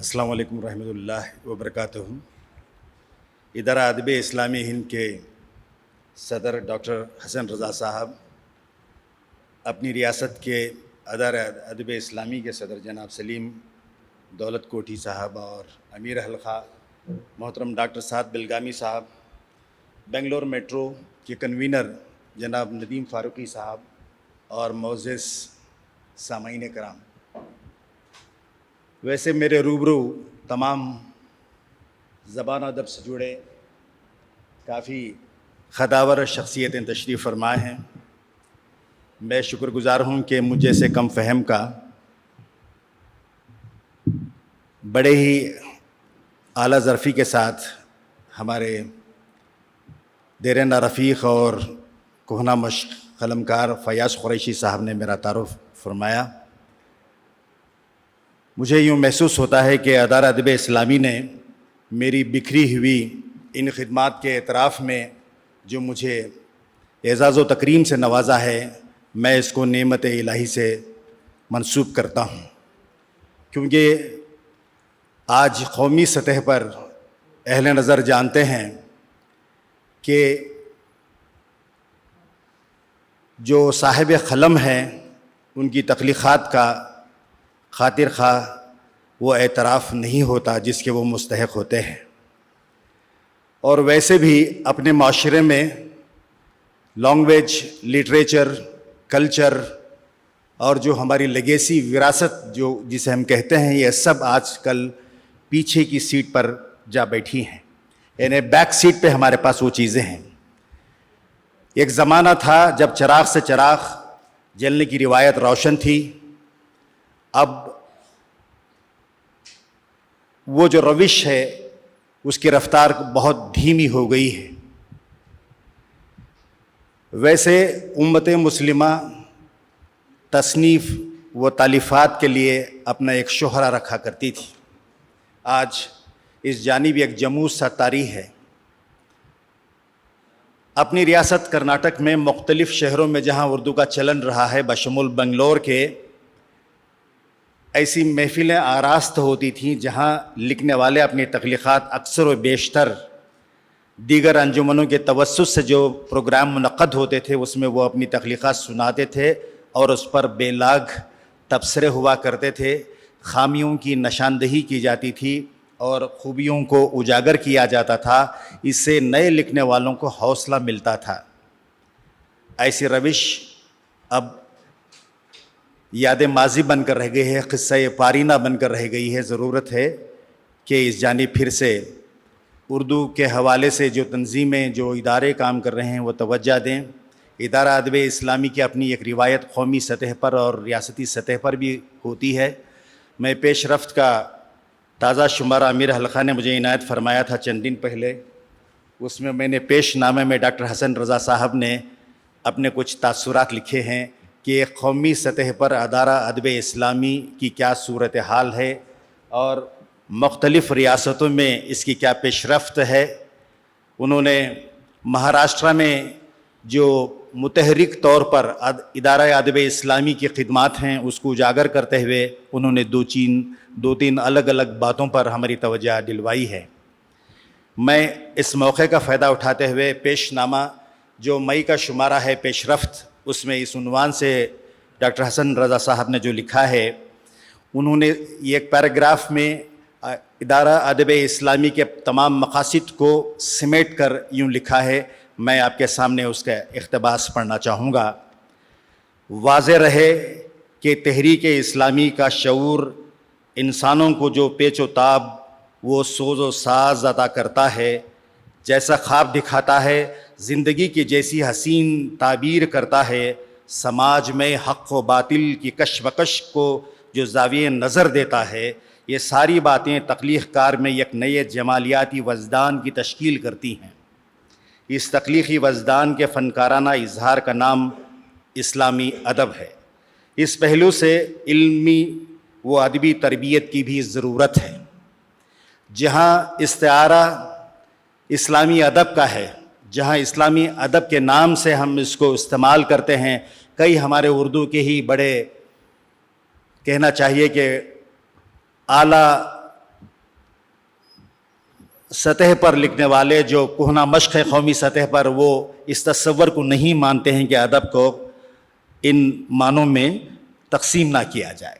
السلام علیکم ورحمۃ اللہ وبرکاتہ۔ ادارہ ادب اسلامی ہند کے صدر ڈاکٹر حسن رضا صاحب، اپنی ریاست کے ادارہ ادب اسلامی کے صدر جناب سلیم دولت کوٹھی صاحب اور امیر حلقہ محترم ڈاکٹر سعد بلگامی صاحب، بنگلور میٹرو کے کنوینر جناب ندیم فاروقی صاحب اور معزز سامعین کرام، ویسے میرے روبرو تمام زبان ادب سے جڑے کافی خداور شخصیتیں تشریف فرمائے ہیں۔ میں شکر گزار ہوں کہ مجھ جیسے کم فہم کا بڑے ہی اعلیٰ ظرفی کے ساتھ ہمارے دیرینہ رفیق اور کہنہ مشق قلمکار فیاض قریشی صاحب نے میرا تعارف فرمایا۔ مجھے یوں محسوس ہوتا ہے کہ ادارہ ادب اسلامی نے میری بکھری ہوئی ان خدمات کے اعتراف میں جو مجھے اعزاز و تکریم سے نوازا ہے، میں اس کو نعمت الہی سے منسوب کرتا ہوں، کیونکہ آج قومی سطح پر اہل نظر جانتے ہیں کہ جو صاحب قلم ہیں ان کی تخلیقات کا خاطر خواہ وہ اعتراف نہیں ہوتا جس کے وہ مستحق ہوتے ہیں، اور ویسے بھی اپنے معاشرے میں لینگویج، لٹریچر، کلچر اور جو ہماری لیگیسی وراثت جسے ہم کہتے ہیں، یہ سب آج کل پیچھے کی سیٹ پر جا بیٹھی ہیں، یعنی بیک سیٹ پہ ہمارے پاس وہ چیزیں ہیں۔ ایک زمانہ تھا جب چراغ سے چراغ جلنے کی روایت روشن تھی، اب وہ جو روش ہے اس کی رفتار بہت دھیمی ہو گئی ہے۔ ویسے امت مسلمہ تصنیف و تالیفات کے لیے اپنا ایک شہرہ رکھا کرتی تھی، آج اس جانب ایک جمود سا طاری ہے۔ اپنی ریاست کرناٹک میں مختلف شہروں میں جہاں اردو کا چلن رہا ہے، بشمول بنگلور کے، ایسی محفلیں آراست ہوتی تھیں جہاں لکھنے والے اپنی تخلیقات اکثر و بیشتر دیگر انجمنوں کے توسط سے جو پروگرام منعقد ہوتے تھے اس میں وہ اپنی تخلیقات سناتے تھے اور اس پر بے لاگ تبصرے ہوا کرتے تھے، خامیوں کی نشاندہی کی جاتی تھی اور خوبیوں کو اجاگر کیا جاتا تھا۔ اس سے نئے لکھنے والوں کو حوصلہ ملتا تھا۔ ایسی روش اب یاد ماضی بن کر رہ گئی ہے، قصہ پارینہ بن کر رہ گئی ہے۔ ضرورت ہے کہ اس جانب پھر سے اردو کے حوالے سے جو تنظیمیں، جو ادارے کام کر رہے ہیں وہ توجہ دیں۔ ادارہ ادب اسلامی کی اپنی ایک روایت قومی سطح پر اور ریاستی سطح پر بھی ہوتی ہے۔ میں پیش رفت کا تازہ شمارہ امیر حلقہ نے مجھے عنایت فرمایا تھا چند دن پہلے، اس میں نے پیش نامے میں ڈاکٹر حسن رضا صاحب نے اپنے کچھ تاثرات لکھے ہیں کہ ایک قومی سطح پر ادارہ ادب اسلامی کی کیا صورتحال ہے اور مختلف ریاستوں میں اس کی کیا پیش رفت ہے۔ انہوں نے مہاراشٹرا میں جو متحرک طور پر ادارہ ادب اسلامی کی خدمات ہیں اس کو اجاگر کرتے ہوئے انہوں نے دو تین الگ الگ باتوں پر ہماری توجہ دلوائی ہے۔ میں اس موقع کا فائدہ اٹھاتے ہوئے پیش نامہ جو مئی کا شمارہ ہے پیش رفت، اس میں اس عنوان سے ڈاکٹر حسن رضا صاحب نے جو لکھا ہے، انہوں نے ایک پیراگراف میں ادارہ ادب اسلامی کے تمام مقاصد کو سمیٹ کر یوں لکھا ہے، میں آپ کے سامنے اس کا اقتباس پڑھنا چاہوں گا۔ واضح رہے کہ تحریک اسلامی کا شعور انسانوں کو جو پیچ و تاب وہ سوز و ساز عطا کرتا ہے، جیسا خواب دکھاتا ہے، زندگی کی جیسی حسین تعبیر کرتا ہے، سماج میں حق و باطل کی کشمکش کو جو زاویہ نظر دیتا ہے، یہ ساری باتیں تخلیق کار میں ایک نئے جمالیاتی وجدان کی تشکیل کرتی ہیں۔ اس تخلیقی وجدان کے فنکارانہ اظہار کا نام اسلامی ادب ہے۔ اس پہلو سے علمی و ادبی تربیت کی بھی ضرورت ہے۔ جہاں استعارہ اسلامی ادب کا ہے، جہاں اسلامی ادب کے نام سے ہم اس کو استعمال کرتے ہیں، کئی ہمارے اردو کے ہی بڑے کہنا چاہیے کہ اعلیٰ سطح پر لکھنے والے جو کہنا مشق ہے قومی سطح پر، وہ اس تصور کو نہیں مانتے ہیں کہ ادب کو ان معنوں میں تقسیم نہ کیا جائے۔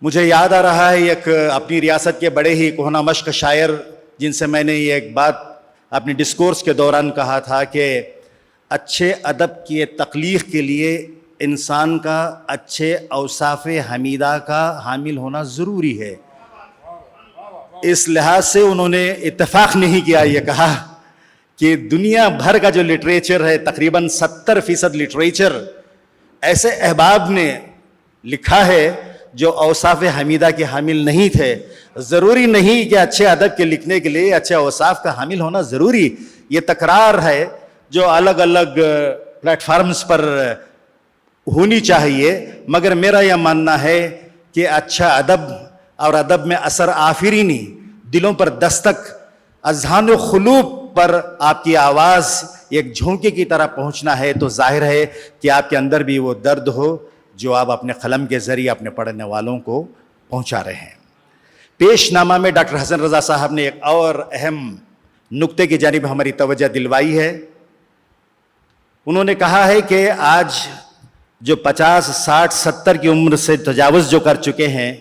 مجھے یاد آ رہا ہے ایک اپنی ریاست کے بڑے ہی کہنا مشق شاعر جن سے میں نے یہ ایک بات اپنی ڈسکورس کے دوران کہا تھا کہ اچھے ادب کی تخلیق کے لیے انسان کا اچھے اوصاف حمیدہ کا حامل ہونا ضروری ہے۔ اس لحاظ سے انہوں نے اتفاق نہیں کیا، یہ کہا کہ دنیا بھر کا جو لٹریچر ہے، تقریباً 70% لٹریچر ایسے احباب نے لکھا ہے جو اوصاف حمیدہ کے حامل نہیں تھے۔ ضروری نہیں کہ اچھے ادب کے لکھنے کے لیے اچھے اوصاف کا حامل ہونا ضروری، یہ تکرار ہے جو الگ الگ پلیٹ فارمز پر ہونی چاہیے۔ مگر میرا یہ ماننا ہے کہ اچھا ادب اور ادب میں اثر آفرینی، دلوں پر دستک، اذہان و قلوب پر آپ کی آواز ایک جھونکے کی طرح پہنچنا ہے، تو ظاہر ہے کہ آپ کے اندر بھی وہ درد ہو جو آپ اپنے قلم کے ذریعے اپنے پڑھنے والوں کو پہنچا رہے ہیں۔ پیش نامہ میں ڈاکٹر حسن رضا صاحب نے ایک اور اہم نقطے کی جانب ہماری توجہ دلوائی ہے۔ انہوں نے کہا ہے کہ آج جو 50، 60، 70 کی عمر سے تجاوز جو کر چکے ہیں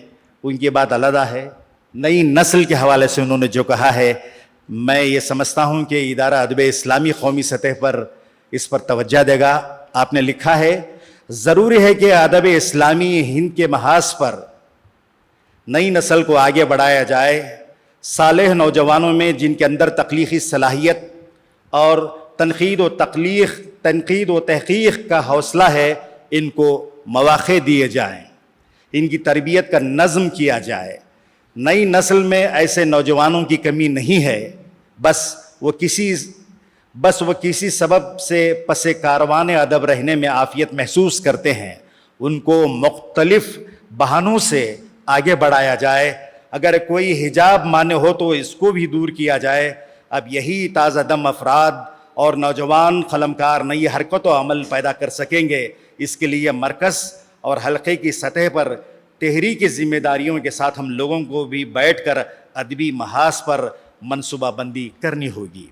ان کی بات علیحدہ ہے، نئی نسل کے حوالے سے انہوں نے جو کہا ہے، میں یہ سمجھتا ہوں کہ ادارہ ادب اسلامی قومی سطح پر اس پر توجہ دے گا۔ آپ نے لکھا ہے، ضروری ہے کہ ادب اسلامی ہند کے محاذ پر نئی نسل کو آگے بڑھایا جائے۔ صالح نوجوانوں میں جن کے اندر تخلیقی صلاحیت اور تنقید و تحقیق کا حوصلہ ہے، ان کو مواقع دیے جائیں، ان کی تربیت کا نظم کیا جائے۔ نئی نسل میں ایسے نوجوانوں کی کمی نہیں ہے، بس وہ کسی سبب سے پس کاروان ادب رہنے میں عافیت محسوس کرتے ہیں، ان کو مختلف بہانوں سے آگے بڑھایا جائے۔ اگر کوئی حجاب مانے ہو تو اس کو بھی دور کیا جائے۔ اب یہی تازہ دم افراد اور نوجوان قلمکار نئی حرکت و عمل پیدا کر سکیں گے۔ اس کے لیے مرکز اور حلقے کی سطح پر تحریکی ذمہ داریوں کے ساتھ ہم لوگوں کو بھی بیٹھ کر ادبی محاذ پر منصوبہ بندی کرنی ہوگی۔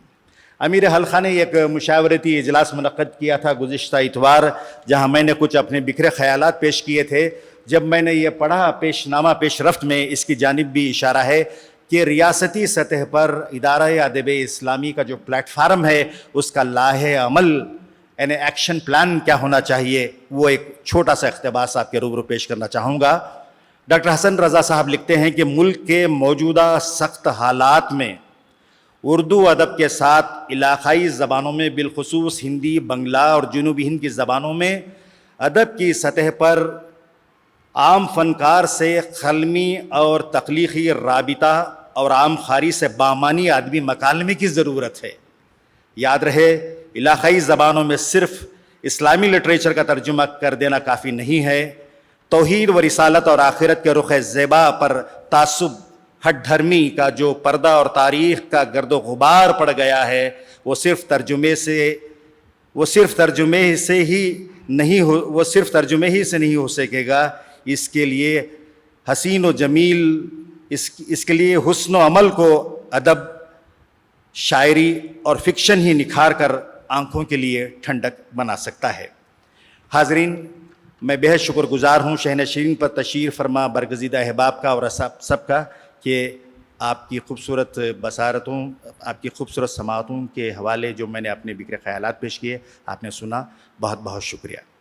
امیر حلقہ نے ایک مشاورتی اجلاس منعقد کیا تھا گزشتہ اتوار، جہاں میں نے کچھ اپنے بکھرے خیالات پیش کیے تھے۔ جب میں نے یہ پڑھا پیش نامہ پیش رفت میں، اس کی جانب بھی اشارہ ہے کہ ریاستی سطح پر ادارہ ادب اسلامی کا جو پلیٹ فارم ہے، اس کا لائحہ عمل یعنی ایکشن پلان کیا ہونا چاہیے، وہ ایک چھوٹا سا اقتباس آپ کے روبرو پیش کرنا چاہوں گا۔ ڈاکٹر حسن رضا صاحب لکھتے ہیں کہ ملک کے موجودہ سخت حالات میں اردو ادب کے ساتھ علاقائی زبانوں میں، بالخصوص ہندی، بنگلہ اور جنوبی ہند کی زبانوں میں ادب کی سطح پر عام فنکار سے قلمی اور تخلیقی رابطہ اور عام خاری سے بامانی ادبی مکالمے کی ضرورت ہے۔ یاد رہے، علاقائی زبانوں میں صرف اسلامی لٹریچر کا ترجمہ کر دینا کافی نہیں ہے۔ توحید و رسالت اور آخرت کے رخ زیبا پر تعصب، ہٹ دھرمی کا جو پردہ اور تاریخ کا گرد و غبار پڑ گیا ہے، وہ صرف ترجمے سے نہیں ہو سکے گا۔ اس کے لیے حسین و جمیل، اس کے لیے حسن و عمل کو ادب، شاعری اور فکشن ہی نکھار کر آنکھوں کے لیے ٹھنڈک بنا سکتا ہے۔ حاضرین، میں بہت شکر گزار ہوں شہنشین پر تشریف فرما برگزیدہ احباب کا اور سب کا کہ آپ کی خوبصورت بصارتوں، آپ کی خوبصورت سماعتوں کے حوالے جو میں نے اپنے بکھرے خیالات پیش کیے، آپ نے سنا۔ بہت بہت شکریہ۔